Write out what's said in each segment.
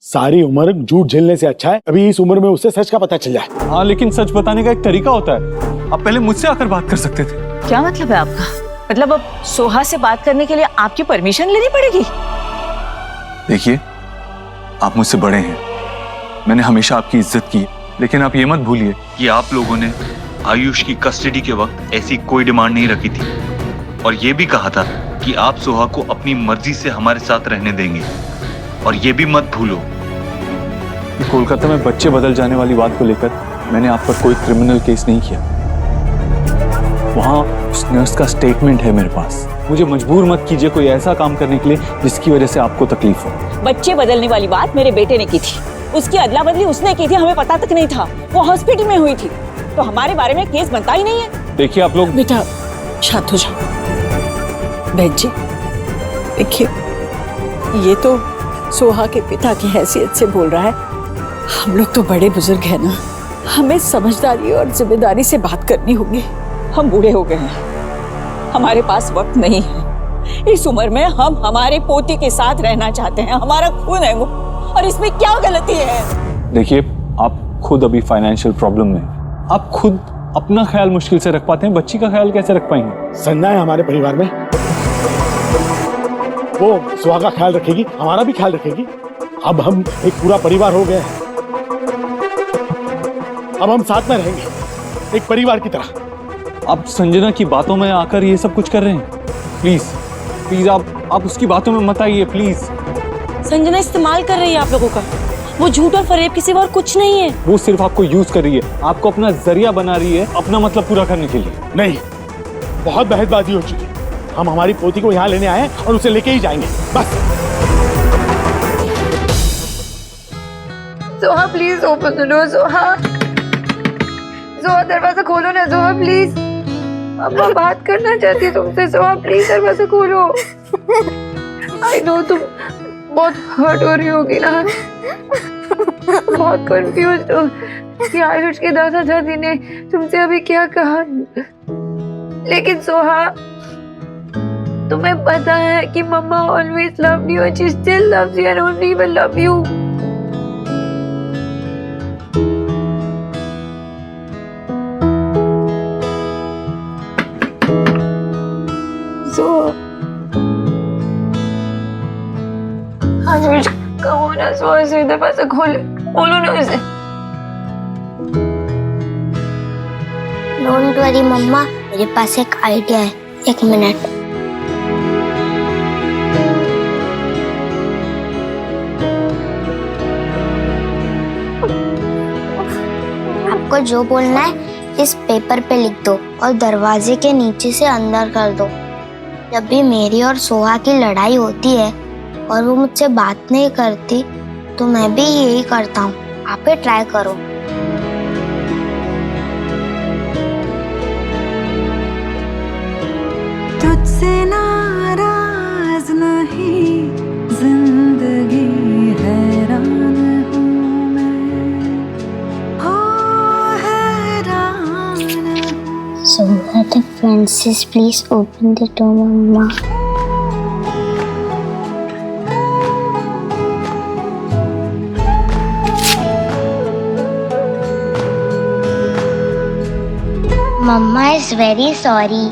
सारी उम्र झूठ झेलने से अच्छा है अभी इस उम्र में उससे सच का पता चल जाए। हाँ, लेकिन सच बताने का एक तरीका होता है। आप पहले मुझसे आकर बात कर सकते थे। क्या मतलब है आपका? मतलब अब सोहा से बात करने के लिए आपकी परमिशन लेनी पड़ेगी? देखिए, आप मुझसे बड़े हैं, मैंने हमेशा आपकी इज्जत की, लेकिन आप ये मत भूलिए कि आप लोगों ने आयुष की कस्टडी के वक्त ऐसी कोई डिमांड नहीं रखी थी और ये भी कहा था कि आप सोहा को अपनी मर्जी से हमारे साथ रहने देंगे। और ये भी मत भूलो कि कोलकाता में बच्चे बदल जाने वाली बात को लेकर मैंने आप पर कोई क्रिमिनल केस नहीं किया। वहां उस नर्स का स्टेटमेंट है मेरे पास। मुझे मजबूर मत कीजिए कोई ऐसा काम करने के लिए जिसकी वजह से आपको तकलीफ हो। बच्चे बदलने वाली बात मेरे बेटे ने की थी, उसकी अदला बदली उसने की थी, हमें पता तक नहीं था। वो हॉस्पिटल में हुई थी, तो हमारे बारे में केस बनता ही नहीं है। देखिए आप लोग। बेटा शांत हो जाओ। बहन जी देखिए, ये तो सोहा के पिता की हैसियत से बोल रहा है। हम लोग तो बड़े बुजुर्ग हैं ना, हमें समझदारी और जिम्मेदारी से बात करनी होगी। हम बूढ़े हो गए हैं, हमारे पास वक्त नहीं है। इस उम्र में हम हमारे पोती के साथ रहना चाहते हैं, हमारा खून है वो, और इसमें क्या गलती है? देखिए, आप खुद अभी फाइनेंशियल प्रॉब्लम में, आप खुद अपना ख्याल मुश्किल से रख पाते हैं, बच्ची का ख्याल कैसे रख पाएंगे? संजना है हमारे परिवार में, वो सुहा का ख्याल रखेगी, हमारा भी ख्याल रखेगी। अब हम एक पूरा परिवार हो गए हैं, अब हम साथ में रहेंगे एक परिवार की तरह। आप संजना की बातों में आकर ये सब कुछ कर रहे हैं। प्लीज प्लीज आप उसकी बातों में मत आइए प्लीज। संजना इस्तेमाल कर रही है आप लोगों का, वो झूठ और फरेब के सिवा और कुछ नहीं है। वो सिर्फ आपको यूज कर रही है, आपको अपना जरिया बना रही है अपना मतलब पूरा करने के लिए। नहीं, बहुत बहसबाजी हो चुकी। हम हमारी पोती को यहाँ लेने आए और उसे लेके ही जाएंगे, बस। Soha please open the door. Soha, Soha दरवाजा खोलो ना। सोहा प्लीज, अम्मा बात करना चाहती है तुमसे। सोहा प्लीज दरवाजा खोलो। आई नो तुम बहुत हर्ट हो रही होगी ना, बहुत कंफ्यूज हो कि आयुष के दादा दादी ने तुमसे अभी क्या कहा। लेकिन सोहा, तुम्हें पता है कि mama always loved you and she still loves you and only will love you. Ayush कहो ना, सोहा से दरवाजा खोलो ना उसे। डोंट वरी मम्मा, मेरे पास एक आइडिया है। एक मिनट। आपको जो बोलना है इस पेपर पे लिख दो और दरवाजे के नीचे से अंदर कर दो। जब भी मेरी और सोहा की लड़ाई होती है और वो मुझसे बात नहीं करती तो मैं भी यही करता हूँ। आप भी ट्राई करो। तुझसे नाराज नहीं, जिंदगी हैरान हूँ मैं, हो हैरान। Soha the Francis, please open the door mama. Mama is very sorry.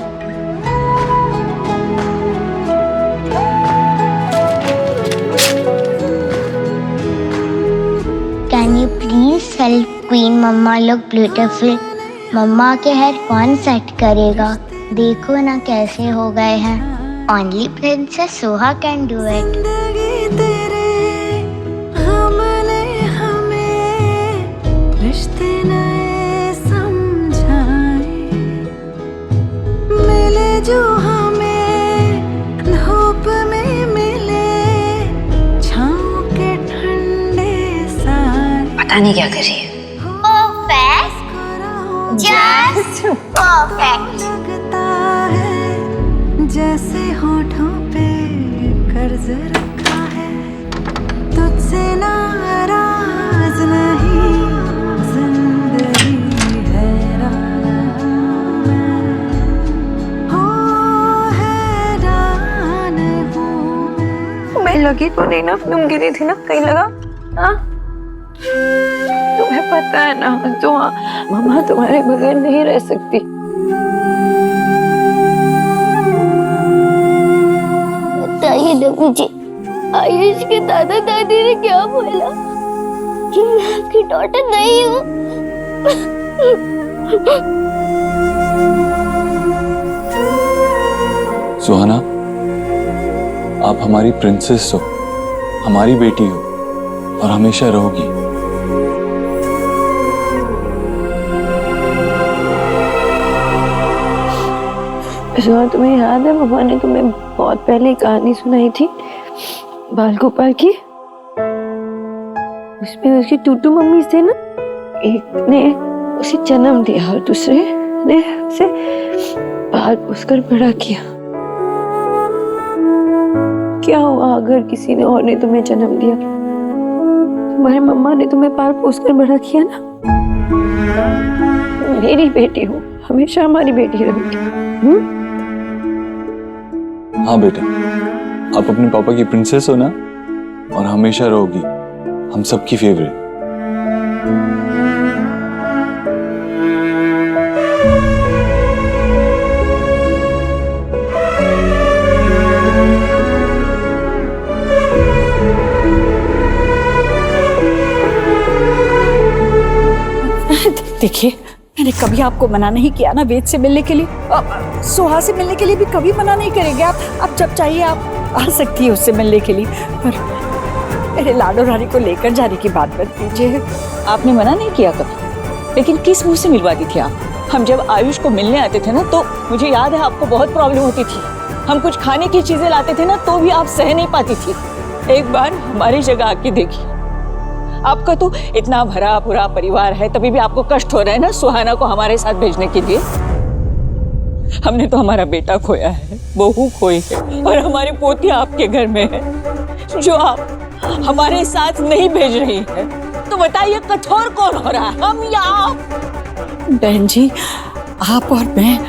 Can you please help Queen Mama look beautiful? मम्मा के हेयर कौन सेट करेगा? देखो ना कैसे हो गए हैं। Only Princess Soha can do it. रिश्ते नए समझाए, मिले जो हमें धूप में मिले, छाँव के ठंडे साए। पता नहीं क्या कर रही है। Perfect. Just perfect. लगता है जैसे होठों पे कर्ज रखा है, तुझसे नाराज नहीं, जिंदगी हैरान हूँ मैं, हो हैरान हूँ मैं। मैं लगी तो नहीं ना, तुम गिरी थी ना, कहीं लगा? हाँ? तुम्हें पता है ना जोहा, मम्मा तुम्हारे बगैर नहीं रह सकती। बताइए ना मुझे, आयुष के दादा दादी ने क्या बोला कि मैं आपकी डॉटर नहीं हूँ? सुहाना, आप हमारी प्रिंसेस हो, हमारी बेटी हो और हमेशा रहोगी। जोहा, तुम्हें याद है मम्मा ने तुम्हें बहुत पहले कहानी सुनाई थी बाल गोपाल की? उसमें उसकी टूटू मम्मी थे ना, एक ने उसे जन्म दिया और दूसरे ने उसे पाल पोसकर बड़ा किया। क्या हुआ अगर किसी ने और ने तुम्हें जन्म दिया? तुम्हारे मम्मा ने तुम्हें पाल पोसकर बड़ा किया ना। मेरी बेटी हो, हमेशा हमारी बेटी रहोगी। हाँ बेटा, आप अपने पापा की प्रिंसेस हो ना, और हमेशा रहोगी हम सबकी फेवरेट। देखिए, मैंने कभी आपको मना नहीं किया ना वेद से मिलने के लिए, सोहा से मिलने के लिए भी कभी मना नहीं करेंगे। आप जब चाहिए आप आ सकती है उससे मिलने के लिए, पर मेरे लाडो रानी को लेकर जाने की बात मत कीजिए। आपने मना नहीं किया कभी, लेकिन किस मुंह से मिलवाती थी आप? हम जब आयुष को मिलने आते थे ना, तो मुझे याद है आपको बहुत प्रॉब्लम होती थी। हम कुछ खाने की चीजें लाते थे ना, तो भी आप सह नहीं पाती थी। एक बार हमारी जगह आके देखिए, आपका तो इतना भरा पूरा परिवार है, तभी भी आपको कष्ट हो रहा है ना सुहाना को हमारे साथ भेजने के लिए। हमने तो हमारा बेटा खोया है, बहू खोई है, और हमारी पोती आपके घर में है जो आप हमारे साथ नहीं भेज रही है। तो बताइए कठोर कौन हो रहा है, हम या आप? बहन जी, आप और मैं,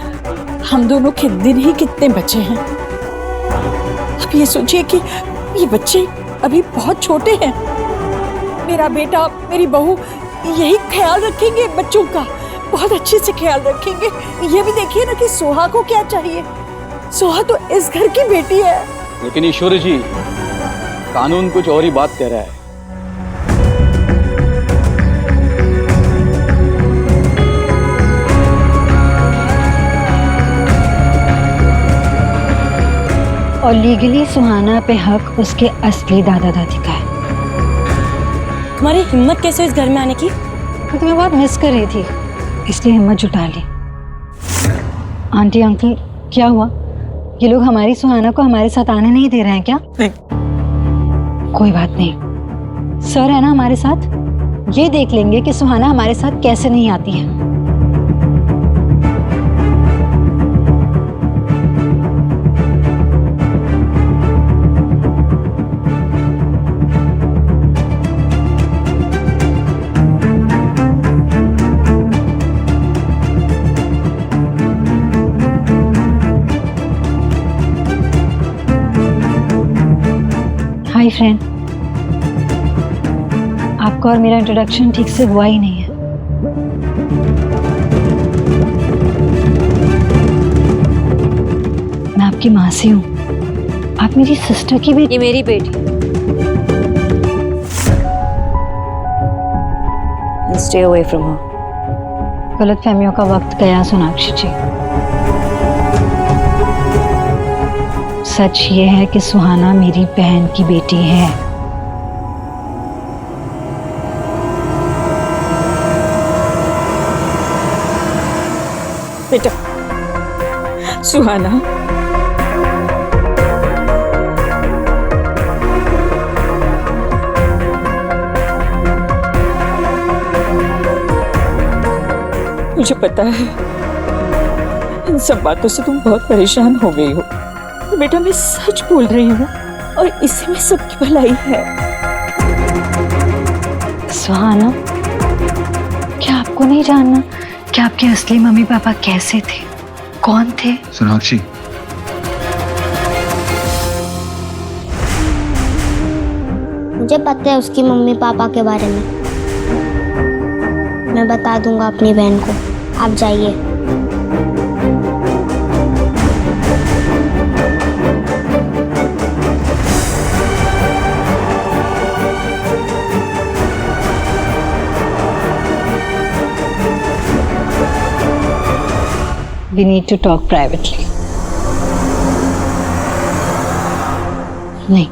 हम दोनों के दिन ही कितने बचे हैं। अब ये सोचिए कि ये बच्चे अभी बहुत छोटे हैं। मेरा बेटा, मेरी बहू यही ख्याल रखेंगे बच्चों का, बहुत अच्छे से ख्याल रखेंगे। ये भी देखिए ना कि सोहा को क्या चाहिए। सोहा तो इस घर की बेटी है। लेकिन ईश्वर जी, कानून कुछ और ही बात कह रहा है। और लीगली सुहाना पे हक उसके असली दादा दादी का है। तुम्हारी हिम्मत कैसे हुई इस घर में आने की? तो तुम्हें बहुत मिस कर रही थी, इसलिए हिम्मत जुटा ली। आंटी अंकल, क्या हुआ? ये लोग हमारी सुहाना को हमारे साथ आने नहीं दे रहे हैं क्या? नहीं। कोई बात नहीं, सर है ना हमारे साथ, ये देख लेंगे कि सुहाना हमारे साथ कैसे नहीं आती है। हाय फ्रेंड, आपका और मेरा इंट्रोडक्शन ठीक से हुआ ही नहीं है। मैं आपकी मासी हूँ, आप मेरी सिस्टर की बेटी। ये मेरी बेटी। Stay away from her. गलतफहमियों का वक्त गया सोनाक्षी जी। सच ये है कि सुहाना मेरी बहन की बेटी है। बेटा, सुहाना, मुझे पता है इन सब बातों से तुम बहुत परेशान हो गई हो। तो बेटा, मैं सच बोल रही हूँ और इसी में सबकी भलाई है। सुहाना, क्या आपको नहीं जानना कि आपके असली मम्मी पापा कैसे थे, कौन थे? मुझे पता है उसकी मम्मी पापा के बारे में। मैं बता दूंगा अपनी बहन को। आप जाइए। We need to talk privately. नहीं,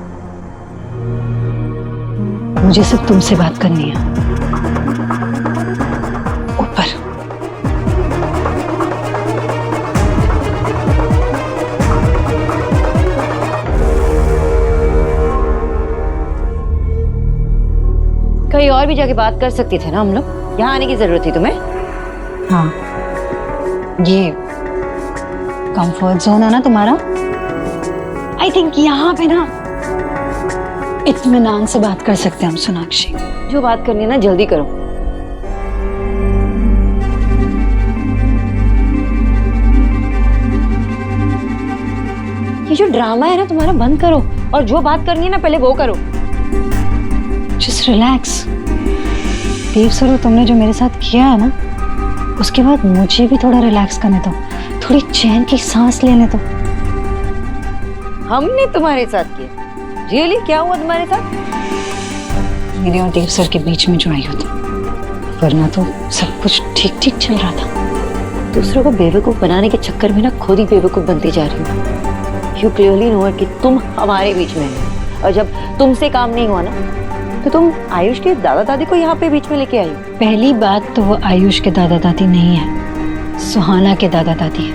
मुझे सिर्फ तुमसे बात करनी है। ऊपर। कहीं और भी जाके बात कर सकते थे ना हम लोग, यहाँ आने की जरूरत थी तुम्हें? हाँ, ये कंफर्ट जोन है ना तुम्हारा। आई थिंक यहाँ पे ना इत्मीनान से बात कर सकते हैं हम सोनाक्षी। जो बात करनी है ना जल्दी करो। ये जो ड्रामा है ना तुम्हारा बंद करो, और जो बात करनी है ना पहले वो करो। Just relax. देव सर, तुमने जो मेरे साथ किया है ना, उसके बाद मुझे भी थोड़ा रिलैक्स करने दो, थोड़ी चैन की सांस लेने दो। हमने तुम्हारे साथ किया? रियली क्या हुआ तुम्हारे साथ? मेरे और देव सर के बीच में जो आई हो तुम, वरना तो सब कुछ ठीक ठीक चल रहा था। दूसरों को बेवकूफ बनाने के चक्कर में ना खुद ही बेवकूफ बनती जा रही हो। यू क्लियरली नो कि तुम हमारे बीच में हो, और जब तुमसे काम नहीं हुआ ना तो तुम आयुष के दादा दादी को यहाँ पे बीच में लेके आई हो। पहली बात तो वो आयुष के दादा दादी नहीं है, सुहाना के दादा दादी है।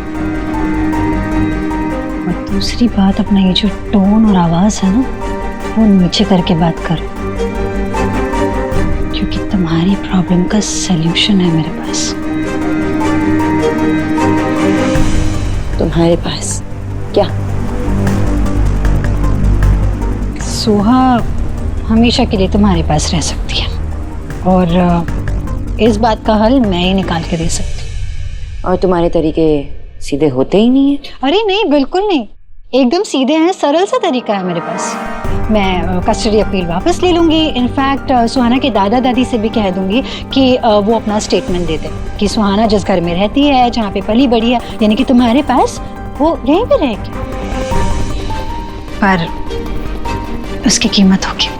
और दूसरी बात, अपना ये जो टोन और आवाज है ना, वो नीचे करके बात करो, क्योंकि तुम्हारी प्रॉब्लम का सलूशन है मेरे पास। तुम्हारे पास क्या? सोहा हमेशा के लिए तुम्हारे पास रह सकती है, और इस बात का हल मैं ही निकाल के दे सकती हूँ। और तुम्हारे तरीके सीधे होते ही नहीं है। अरे नहीं, बिल्कुल नहीं, एकदम सीधे हैं। सरल सा तरीका है मेरे पास। मैं कस्टडी अपील वापस ले लूंगी। इनफैक्ट सुहाना के दादा दादी से भी कह दूंगी कि वो अपना स्टेटमेंट दे दे कि सुहाना जिस घर में रहती है, जहाँ पे पली बड़ी है, यानी कि तुम्हारे पास, वो यहीं पे रहेगी। पर उसकी कीमत होगी।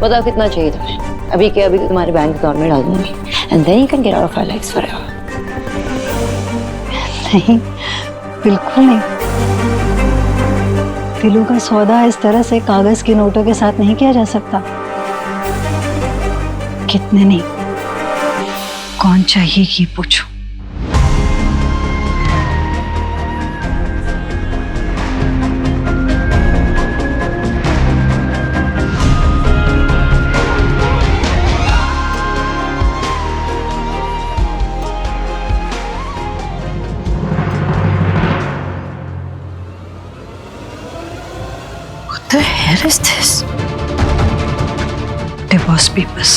बताओ कितना चाहिए तुम्हें? अभी के अभी तुम्हारे बैंक अकाउंट में डाल दूंगी, and then you can get out of our lives forever. नहीं, बिल्कुल नहीं। दिलों का सौदा इस तरह से कागज के नोटों के साथ नहीं किया जा सकता। कितने नहीं, कौन चाहिए ये पूछो। What the hell is this? Divorce papers.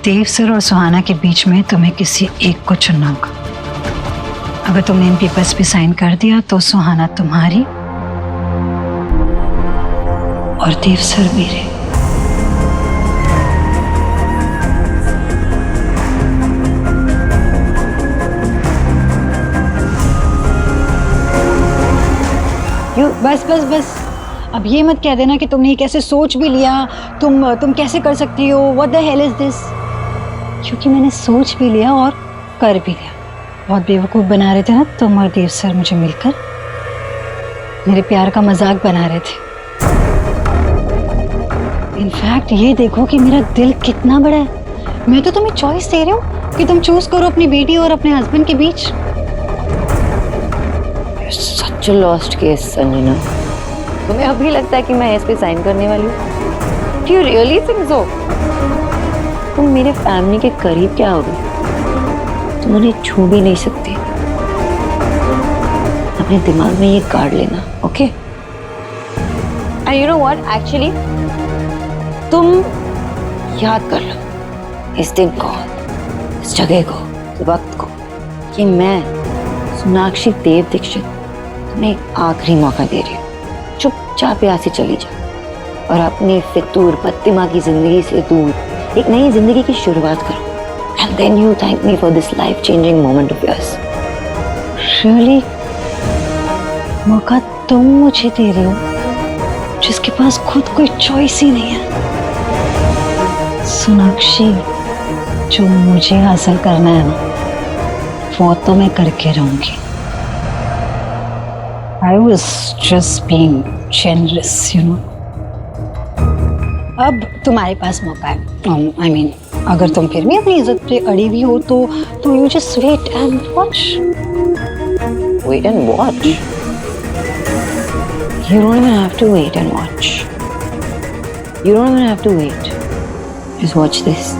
Dev sir और सुहाना के बीच में तुम्हें किसी एक को चुनना होगा। अगर तुमने इन पेपर्स पे साइन कर दिया तो सुहाना तुम्हारी और देव सर मेरे। बस बस बस, अब ये मत कह देना कि तुमने कैसे सोच भी लिया, तुम कैसे कर सकती हो, what the hell is this. क्योंकि मैंने सोच भी लिया और कर भी लिया। बहुत बेवकूफ़ बना रहे थे ना तुम और देव सर मुझे मिलकर, मेरे प्यार का मजाक बना रहे थे। इनफैक्ट ये देखो कि मेरा दिल कितना बड़ा है। मैं तो तुम्हें चॉइस दे रही हूँ कि तुम चूज करो अपनी बेटी और अपने हस्बैंड के बीच। सच लॉस्ट केस संजना। तुम्हें अभी लगता है कि मैं इस पे साइन करने वाली हूँ? Do you really think so? तुम मेरे फैमिली के करीब क्या होगी? तुम उन्हें छू भी नहीं सकती। अपने दिमाग में ये गाड़ लेना, okay? And you know what? Actually, तुम याद कर लो इस दिन को, इस जगह को, इस वक्त को, कि मैं सोनाक्षी देव दीक्षित तुम्हें एक आखिरी मौका दे रही हूँ। चुपचाप यहाँ से चली जाओ और अपनी फितूर पत्तिमा की जिंदगी से दूर एक नई जिंदगी की शुरुआत करो। And then you thank me for this life-changing moment of yours. Really? मौका तुम मुझे दे रही हो जिसके पास खुद कोई चॉइस ही नहीं है। सोनाक्षी, जो मुझे हासिल करना है ना, वो तो मैं करके रहूंगी। I was just being generous, you know. अब तुम्हारे पास मौका है। I mean, अगर तुम फिर भी अपनी इज्जत पे अड़ी हुई हो तो you just wait and watch. Wait and watch? You don't even have to wait and watch. You don't even have to wait. Just watch this.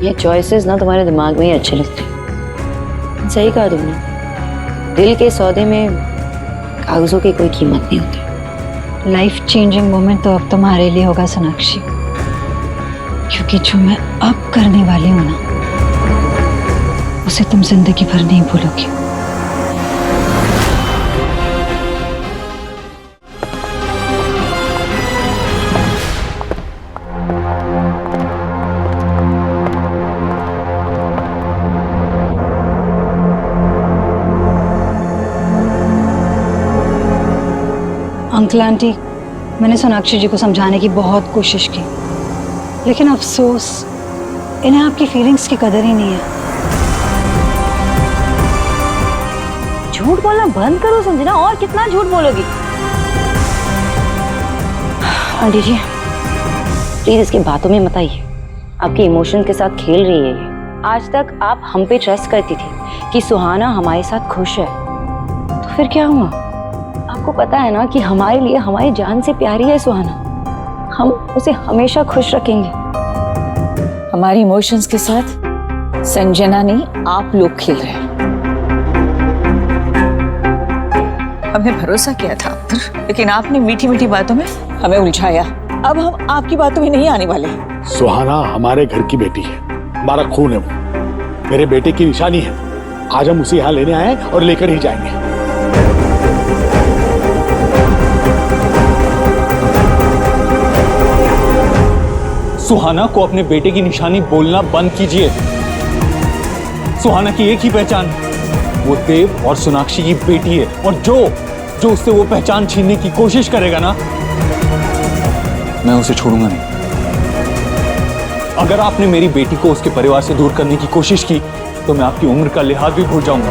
ये चॉइसेस ना तुम्हारे दिमाग में ही अच्छे लगते हैं। सही कहा तुमने, दिल के सौदे में कागजों की कोई कीमत नहीं होती। लाइफ चेंजिंग मोमेंट तो अब तुम्हारे लिए होगा सोनाक्षी, क्योंकि जो मैं अब करने वाली हूँ ना, उसे तुम जिंदगी भर नहीं भूलोगी। अंकल आंटी, मैंने सोनाक्षी जी को समझाने की बहुत कोशिश की, लेकिन अफसोस इन्हें आपकी फीलिंग्स की कदर ही नहीं है। झूठ बोलना बंद करो संजना, और कितना झूठ बोलोगी। आंटी जी प्लीज इसकी बातों में मत आइए, आपके इमोशन के साथ खेल रही है ये। आज तक आप हम पे ट्रस्ट करती थी कि सुहाना हमारे साथ खुश है, तो फिर क्या हुआ? आपको पता है ना कि हमारे लिए हमारी जान से प्यारी है सुहाना, हम उसे हमेशा खुश रखेंगे। हमारी इमोशंस के साथ संजना नहीं, आप लोग खेल रहे हैं। हमने भरोसा किया था आप पर, लेकिन आपने मीठी मीठी बातों में हमें उलझाया। अब हम आपकी बातों में नहीं आने वाले। सुहाना हमारे घर की बेटी है, हमारा खून है, वो मेरे बेटे की निशानी है। आज हम उसे यहाँ लेने आए और लेकर ही जाएंगे। सुहाना को अपने बेटे की निशानी बोलना बंद कीजिए। सुहाना की एक ही पहचान है, वो देव और सोनाक्षी की बेटी है, और जो उससे वो पहचान छीनने की कोशिश करेगा ना, मैं उसे छोड़ूंगा नहीं। अगर आपने मेरी बेटी को उसके परिवार से दूर करने की कोशिश की तो मैं आपकी उम्र का लिहाज भी भूल जाऊंगा।